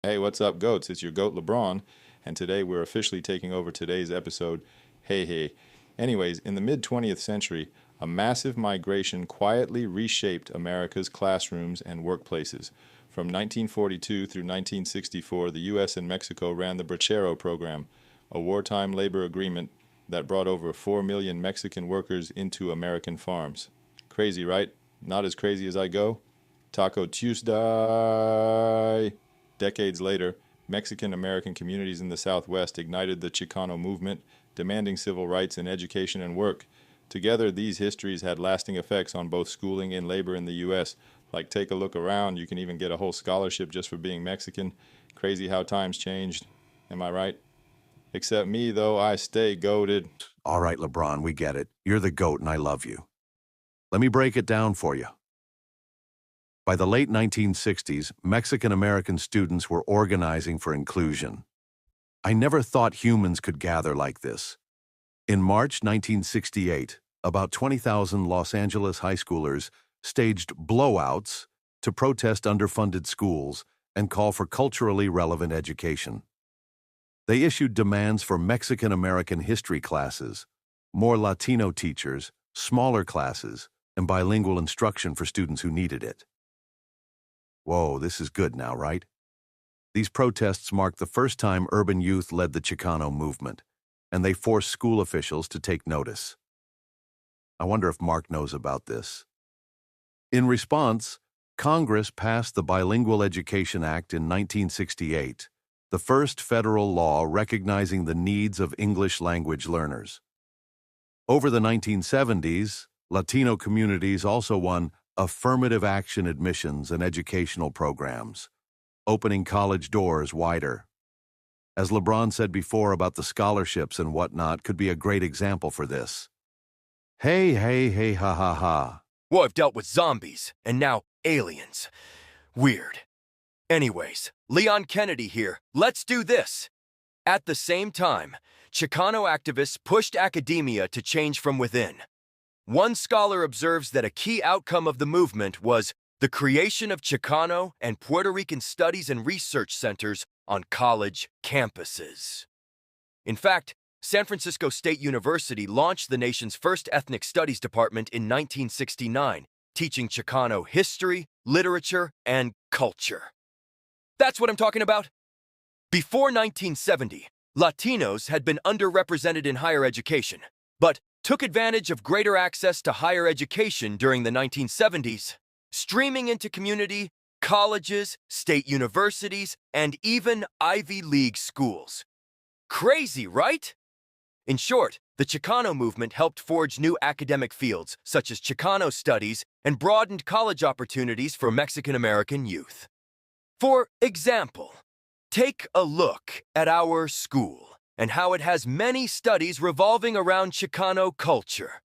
Hey, what's up, goats? It's your goat LeBron, and today we're officially taking over today's episode. Hey, hey. Anyways, in the mid 20th century, a massive migration quietly reshaped America's classrooms and workplaces. From 1942 through 1964, the U.S. and Mexico ran the Bracero program, a wartime labor agreement that brought over 4 million Mexican workers into American farms. Crazy, right? Not as crazy as I go? Taco Tuesday! Decades later, Mexican American communities in the Southwest ignited the Chicano movement, demanding civil rights in education and work. Together, these histories had lasting effects on both schooling and labor in the U.S. Like, take a look around. You can even get a whole scholarship just for being Mexican. Crazy how times changed. Am I right? Except me, though, I stay goated. All right, LeBron, we get it. You're the GOAT and I love you. Let me break it down for you. By the late 1960s, Mexican-American students were organizing for inclusion. I never thought humans could gather like this. In March 1968, about 20,000 Los Angeles high schoolers staged blowouts to protest underfunded schools and call for culturally relevant education. They issued demands for Mexican-American history classes, more Latino teachers, smaller classes, and bilingual instruction for students who needed it. Whoa, this is good now, right? These protests marked the first time urban youth led the Chicano movement, and they forced school officials to take notice. I wonder if Mark knows about this. In response, Congress passed the Bilingual Education Act in 1968, the first federal law recognizing the needs of English language learners. Over the 1970s, Latino communities also won affirmative action admissions and educational programs, opening college doors wider. As LeBron said before about the scholarships and whatnot, could be a great example for this. Hey, hey, hey, ha, ha, ha. Well, I've dealt with zombies, and now aliens. Weird. Anyways, Leon Kennedy here. Let's do this. At the same time, Chicano activists pushed academia to change from within. One scholar observes that a key outcome of the movement was the creation of Chicano and Puerto Rican studies and research centers on college campuses. In fact, San Francisco State University launched the nation's first ethnic studies department in 1969, teaching Chicano history, literature, and culture. That's what I'm talking about. Before 1970, Latinos had been underrepresented in higher education, but took advantage of greater access to higher education during the 1970s, streaming into community, colleges, state universities, and even Ivy League schools. Crazy, right? In short, the Chicano movement helped forge new academic fields, such as Chicano studies, and broadened college opportunities for Mexican-American youth. For example, take a look at our school and how it has many studies revolving around Chicano culture.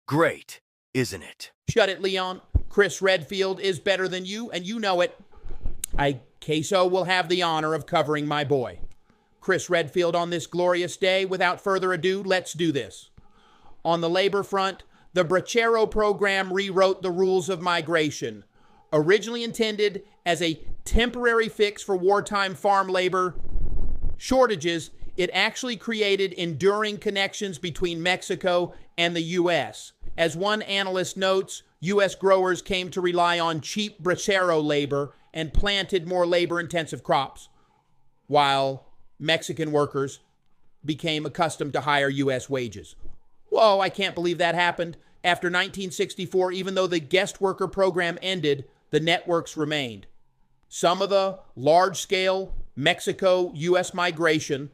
Great, isn't it? Shut it, Leon. Chris Redfield is better than you, and you know it. Queso will have the honor of covering my boy. Chris Redfield on this glorious day. Without further ado, let's do this. On the labor front, the Bracero program rewrote the rules of migration. Originally intended as a temporary fix for wartime farm labor shortages, it actually created enduring connections between Mexico and the U.S. As one analyst notes, U.S. growers came to rely on cheap bracero labor and planted more labor-intensive crops, while Mexican workers became accustomed to higher U.S. wages. Whoa, I can't believe that happened. After 1964, even though the guest worker program ended, the networks remained. Some of the large-scale Mexico-U.S. migration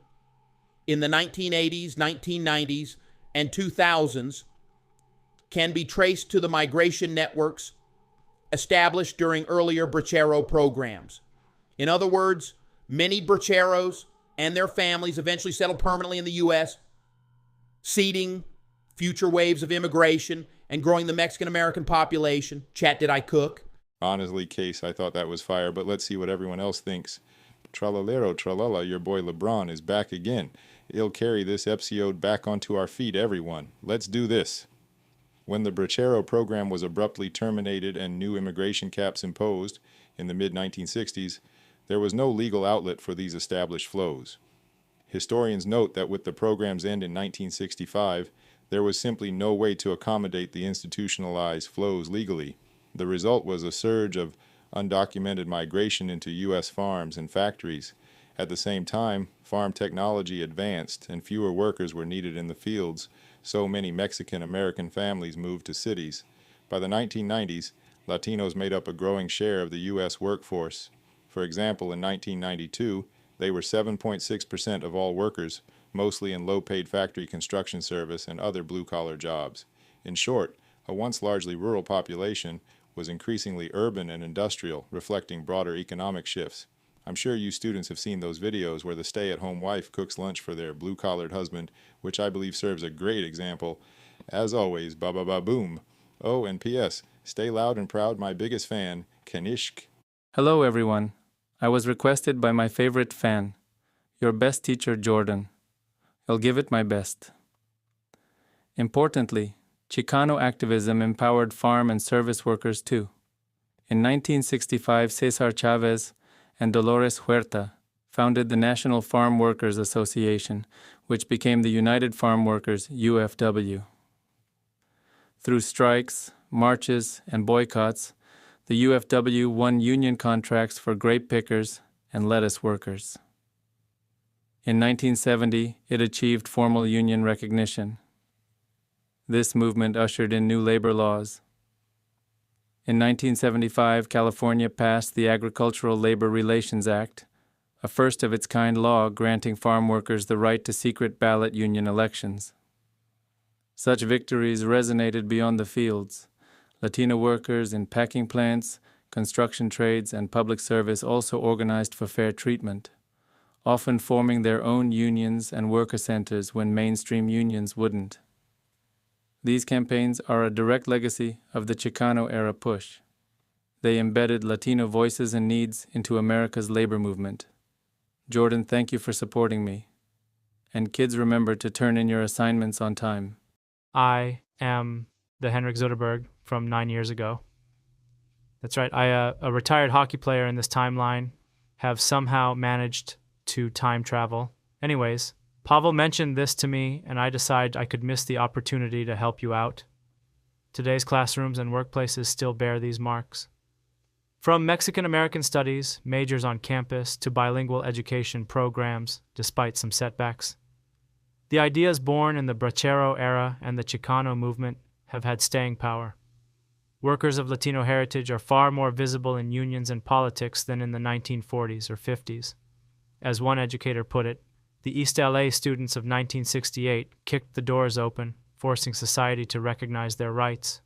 in the 1980s, 1990s, and 2000s can be traced to the migration networks established during earlier Bracero programs. In other words, many Braceros and their families eventually settled permanently in the U.S., seeding future waves of immigration and growing the Mexican-American population. Chat, did I cook? Honestly, Case, I thought that was fire, but let's see what everyone else thinks. Tralalero, tralala, your boy LeBron is back again. He'll carry this episode back onto our feet, everyone. Let's do this. When the Bracero program was abruptly terminated and new immigration caps imposed in the mid-1960s, There was no legal outlet for these established flows. Historians note that with the program's end in 1965, there was simply no way to accommodate the institutionalized flows legally. The result was a surge of undocumented migration into U.S. farms and factories. At the same time, farm technology advanced and fewer workers were needed in the fields, so many Mexican-American families moved to cities. By the 1990s, Latinos made up a growing share of the U.S. workforce. For example, in 1992, they were 7.6% of all workers, mostly in low-paid factory construction service and other blue-collar jobs. In short, a once largely rural population was increasingly urban and industrial, reflecting broader economic shifts. I'm sure you students have seen those videos where the stay-at-home wife cooks lunch for their blue-collared husband, which I believe serves a great example. As always, ba-ba-ba-boom. Oh, and P.S. Stay loud and proud, my biggest fan, Kanishk. Hello, everyone. I was requested by my favorite fan, your best teacher, Jordan. I'll give it my best. Importantly, Chicano activism empowered farm and service workers too. In 1965, Cesar Chavez and Dolores Huerta founded the National Farm Workers Association, which became the United Farm Workers, UFW. Through strikes, marches, and boycotts, the UFW won union contracts for grape pickers and lettuce workers. In 1970, it achieved formal union recognition. This movement ushered in new labor laws. In 1975, California passed the Agricultural Labor Relations Act, a first-of-its-kind law granting farm workers the right to secret ballot union elections. Such victories resonated beyond the fields. Latino workers in packing plants, construction trades, and public service also organized for fair treatment, often forming their own unions and worker centers when mainstream unions wouldn't. These campaigns are a direct legacy of the Chicano-era push. They embedded Latino voices and needs into America's labor movement. Jordan, thank you for supporting me. And kids, remember to turn in your assignments on time. I am the Henrik Zuderberg from 9 years ago. That's right, I, a retired hockey player in this timeline, have somehow managed to time travel. Anyways, Pavel mentioned this to me, and I decided I could miss the opportunity to help you out. Today's classrooms and workplaces still bear these marks. From Mexican-American studies, majors on campus, to bilingual education programs, despite some setbacks. The ideas born in the Bracero era and the Chicano movement have had staying power. Workers of Latino heritage are far more visible in unions and politics than in the 1940s or 50s. As one educator put it, the East LA students of 1968 kicked the doors open, forcing society to recognize their rights.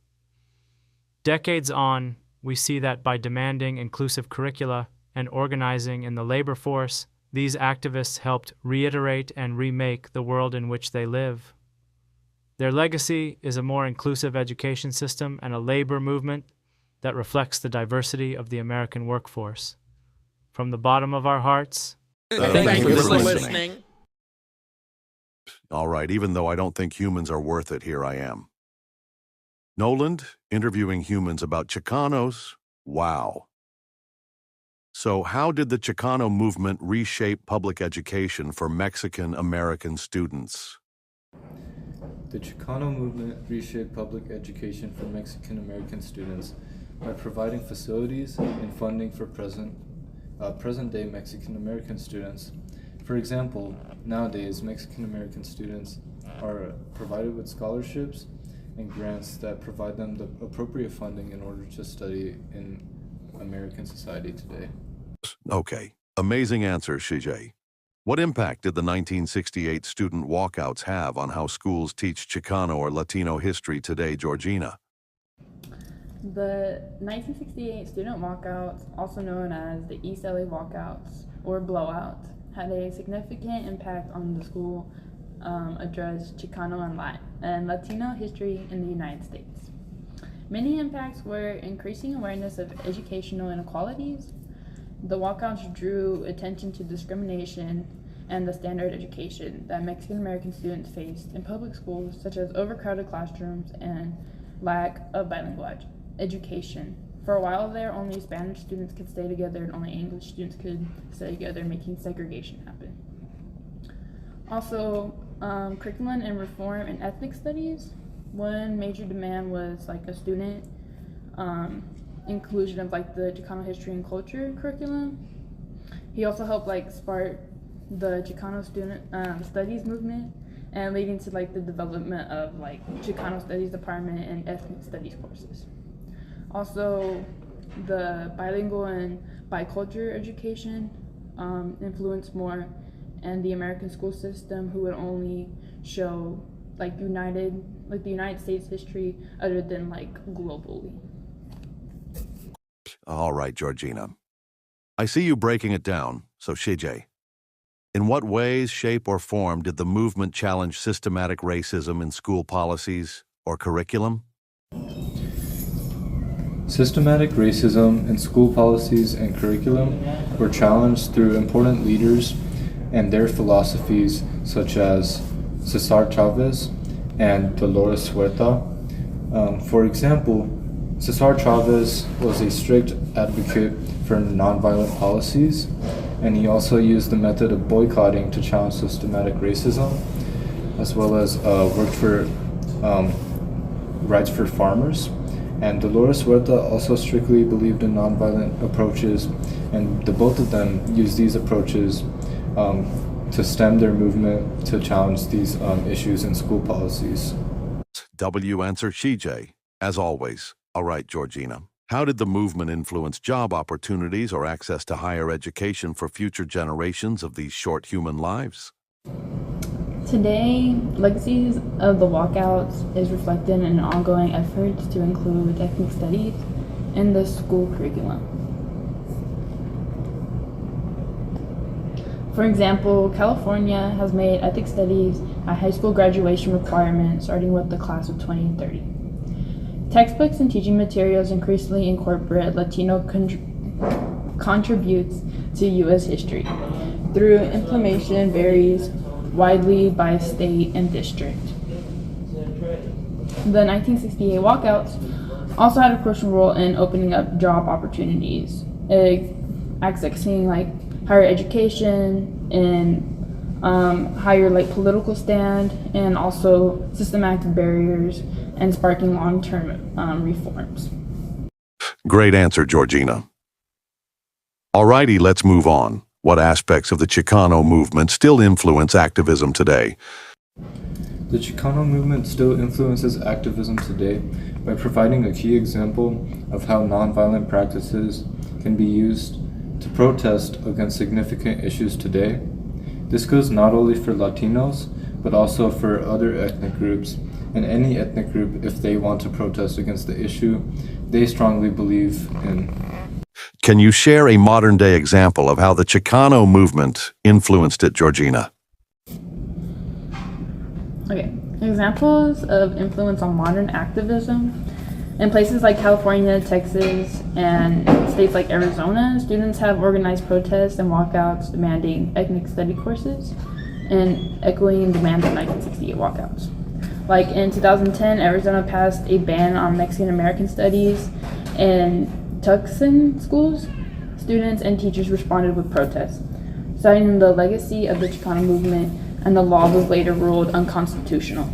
Decades on, we see that by demanding inclusive curricula and organizing in the labor force, these activists helped reiterate and remake the world in which they live. Their legacy is a more inclusive education system and a labor movement that reflects the diversity of the American workforce. From the bottom of our hearts, Thank you for listening. All right, even though I don't think humans are worth it, here I am. Noland, interviewing humans about Chicanos? Wow. So how did the Chicano movement reshape public education for Mexican-American students? The Chicano movement reshaped public education for Mexican-American students by providing facilities and funding for present-day Mexican-American students. For example, nowadays Mexican-American students are provided with scholarships and grants that provide them the appropriate funding in order to study in American society today. Okay, amazing answer, Shijay. What impact did the 1968 student walkouts have on how schools teach Chicano or Latino history today, Georgina? The 1968 student walkouts, also known as the East LA walkouts or blowouts, had a significant impact on the school addressed Chicano and Latino history in the United States. Many impacts were increasing awareness of educational inequalities. The walkouts drew attention to discrimination and the standard education that Mexican-American students faced in public schools, such as overcrowded classrooms and lack of bilingual education For a while there, only Spanish students could stay together and only English students could stay together, making segregation happen. Also, curriculum and reform in ethnic studies. One major demand was like a student inclusion of like the Chicano history and culture curriculum. He also helped like spark the Chicano student studies movement and leading to like the development of like Chicano studies department and ethnic studies courses. Also, the bilingual and bicultural education influenced more, and the American school system who would only show like the United States history other than like globally. All right, Georgina. I see you breaking it down, so CJ. In what ways, shape, or form did the movement challenge systematic racism in school policies or curriculum? Systematic racism in school policies and curriculum were challenged through important leaders and their philosophies such as Cesar Chavez and Dolores Huerta. For example, Cesar Chavez was a strict advocate for nonviolent policies, and he also used the method of boycotting to challenge systematic racism, as well as worked for rights for farmers. And Dolores Huerta also strictly believed in nonviolent approaches, and the both of them used these approaches to stem their movement to challenge these issues in school policies. W answer CJ, as always. All right, Georgina. How did the movement influence job opportunities or access to higher education for future generations of these short human lives? Today, legacies of the walkouts is reflected in ongoing efforts to include ethnic studies in the school curriculum. For example, California has made ethnic studies a high school graduation requirement starting with the class of 2030. Textbooks and teaching materials increasingly incorporate Latino contributes to U.S. history. Through implementation varies widely by state and district. The 1968 walkouts also had a crucial role in opening up job opportunities, accessing like higher education and higher like political stand, and also systematic barriers and sparking long-term reforms. Great answer, Georgina. Alrighty, let's move on. What aspects of the Chicano movement still influence activism today? The Chicano movement still influences activism today by providing a key example of how nonviolent practices can be used to protest against significant issues today. This goes not only for Latinos, but also for other ethnic groups, and any ethnic group if they want to protest against the issue they strongly believe in. Can you share a modern-day example of how the Chicano movement influenced it, Georgina? Okay, examples of influence on modern activism. In places like California, Texas, and states like Arizona, students have organized protests and walkouts demanding ethnic study courses and echoing demands of 1968 walkouts. Like in 2010, Arizona passed a ban on Mexican American studies in Tucson schools. Students and teachers responded with protests, citing the legacy of the Chicano movement, and the law was later ruled unconstitutional.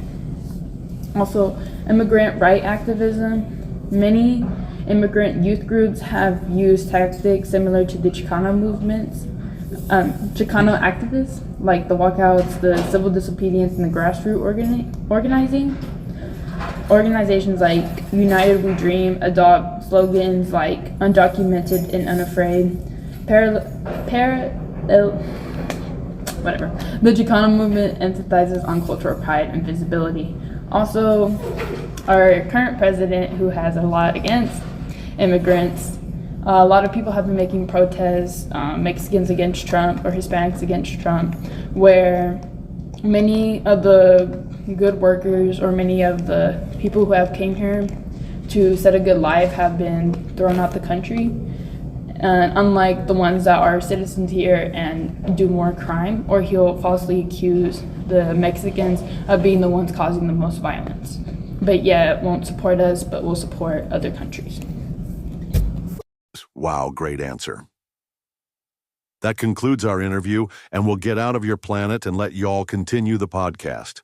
Also, immigrant right activism. Many immigrant youth groups have used tactics similar to the Chicano movements. Chicano activists, like the walkouts, the civil disobedience, and the grassroots organizing. Organizations like United We Dream adopt slogans like undocumented and unafraid. The Chicano movement emphasizes on cultural pride and visibility. Also, our current president, who has a lot against immigrants, a lot of people have been making protests, Mexicans against Trump or Hispanics against Trump, where many of the good workers or many of the people who have came here to set a good life have been thrown out the country. Unlike the ones that are citizens here and do more crime, or he'll falsely accuse the Mexicans of being the ones causing the most violence. But yeah, it won't support us, but will support other countries. Wow, great answer. That concludes our interview, and we'll get out of your planet and let y'all continue the podcast.